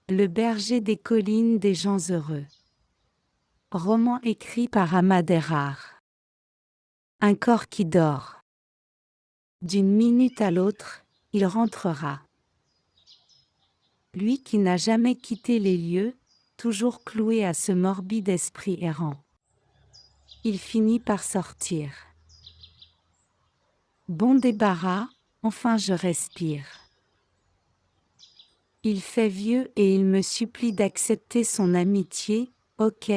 Le berger des collines des gens heureux. Roman écrit par Ahmad Errar. Un corps qui dort. D'une minute à l'autre, il rentrera. Lui qui n'a jamais quitté les lieux, toujours cloué à ce morbide esprit errant. Il finit par sortir. Bon débarras, enfin je respire. Il fait vieux et il me supplie d'accepter son amitié, ok,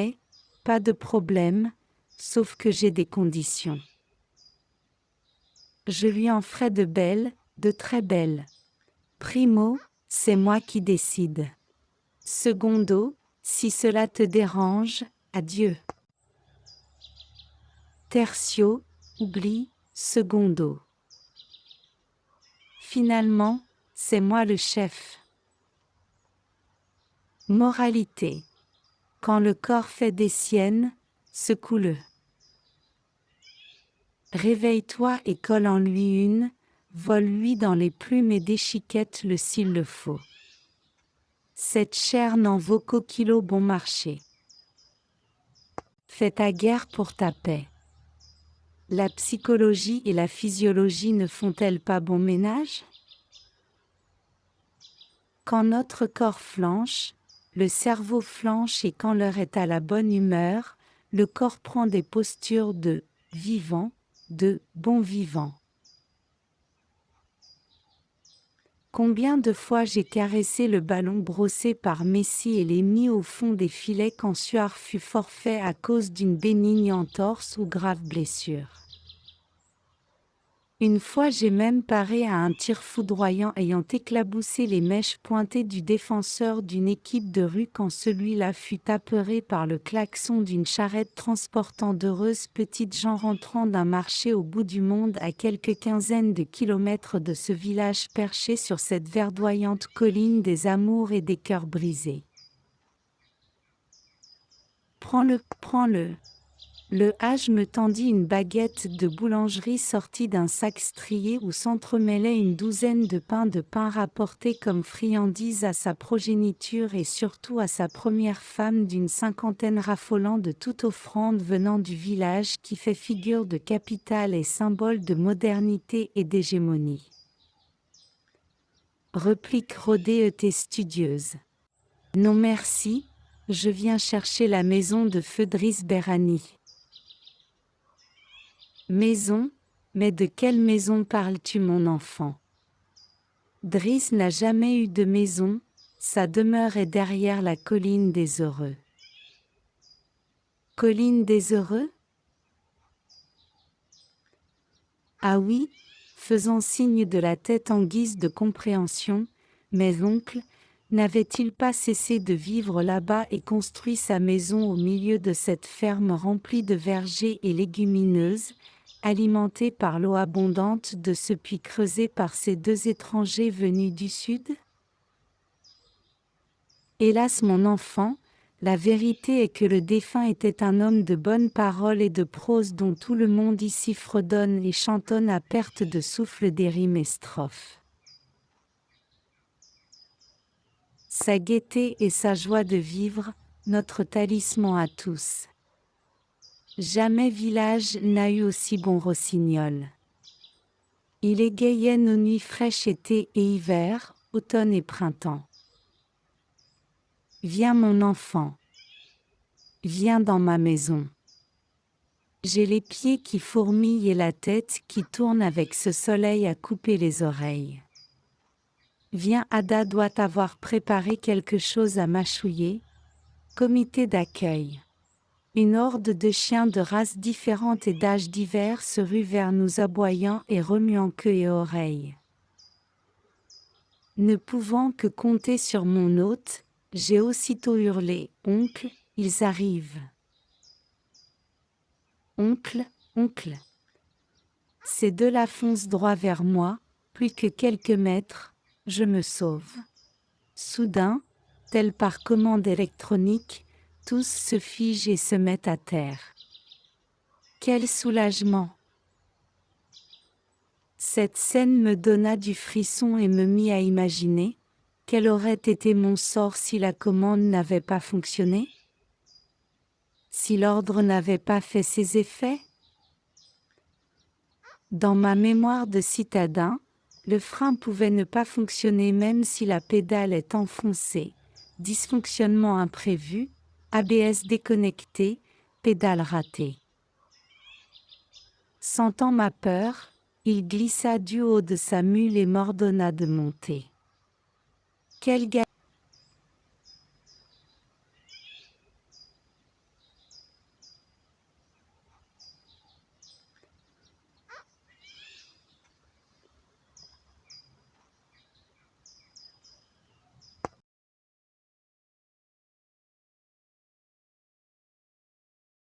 pas de problème, sauf que j'ai des conditions. Je lui en ferai de belles, de très belles. Primo, c'est moi qui décide. Secondo, si cela te dérange, adieu. Tertio, oublie, secondo. Finalement, c'est moi le chef. Moralité. Quand le corps fait des siennes, secoue-le. Réveille-toi et colle en lui une, vole-lui dans les plumes et déchiquette-le s'il le faut. Cette chair n'en vaut qu'au kilo bon marché. Fais ta guerre pour ta paix. La psychologie et la physiologie ne font-elles pas bon ménage? Quand notre corps flanche, le cerveau flanche et quand l'heure est à la bonne humeur, le corps prend des postures de vivant, de bon vivant. Combien de fois j'ai caressé le ballon brossé par Messi et l'ai mis au fond des filets quand Suard fut forfait à cause d'une bénigne entorse ou grave blessure. Une fois j'ai même paré à un tir foudroyant ayant éclaboussé les mèches pointées du défenseur d'une équipe de rue quand celui-là fut apeuré par le klaxon d'une charrette transportant d'heureuses petites gens rentrant d'un marché au bout du monde à quelques quinzaines de kilomètres de ce village perché sur cette verdoyante colline des amours et des cœurs brisés. Prends-le, prends-le. Le Hage me tendit une baguette de boulangerie sortie d'un sac strié où s'entremêlaient une douzaine de pains rapportés comme friandises à sa progéniture et surtout à sa première femme d'une cinquantaine raffolant de toute offrande venant du village qui fait figure de capitale et symbole de modernité et d'hégémonie. Replique rodée et studieuse. Non merci, je viens chercher la maison de feu Driss Berhani. Maison, mais de quelle maison parles-tu mon enfant? Driss n'a jamais eu de maison, sa demeure est derrière la colline des heureux. Colline des heureux? Ah oui, faisant signe de la tête en guise de compréhension, mais oncle, n'avait-il pas cessé de vivre là-bas et construit sa maison au milieu de cette ferme remplie de vergers et légumineuses, alimentée par l'eau abondante de ce puits creusé par ces deux étrangers venus du sud? Hélas mon enfant, la vérité est que le défunt était un homme de bonne parole et de prose dont tout le monde ici fredonne et chantonne à perte de souffle des rimes et strophes. Sa gaieté et sa joie de vivre, notre talisman à tous. Jamais village n'a eu aussi bon rossignol. Il égayait nos nuits fraîches été et hiver, automne et printemps. Viens mon enfant. Viens dans ma maison. J'ai les pieds qui fourmillent et la tête qui tourne avec ce soleil à couper les oreilles. Viens, Ada doit avoir préparé quelque chose à mâchouiller. Comité d'accueil. Une horde de chiens de races différentes et d'âges divers se rue vers nous aboyant et remuant queue et oreilles. Ne pouvant que compter sur mon hôte, j'ai aussitôt hurlé « Oncle, ils arrivent !» Oncle, oncle. Ces deux-là foncent droit vers moi, plus que quelques mètres, je me sauve. Soudain, tel par commande électronique, tous se figent et se mettent à terre. Quel soulagement! Cette scène me donna du frisson et me mit à imaginer Quel aurait été mon sort si la commande n'avait pas fonctionné? Si l'ordre n'avait pas fait ses effets? Dans ma mémoire de citadin, le frein pouvait ne pas fonctionner même si la pédale est enfoncée. Dysfonctionnement imprévu, ABS déconnecté, pédale ratée. Sentant ma peur, il glissa du haut de sa mule et m'ordonna de monter. Quel gars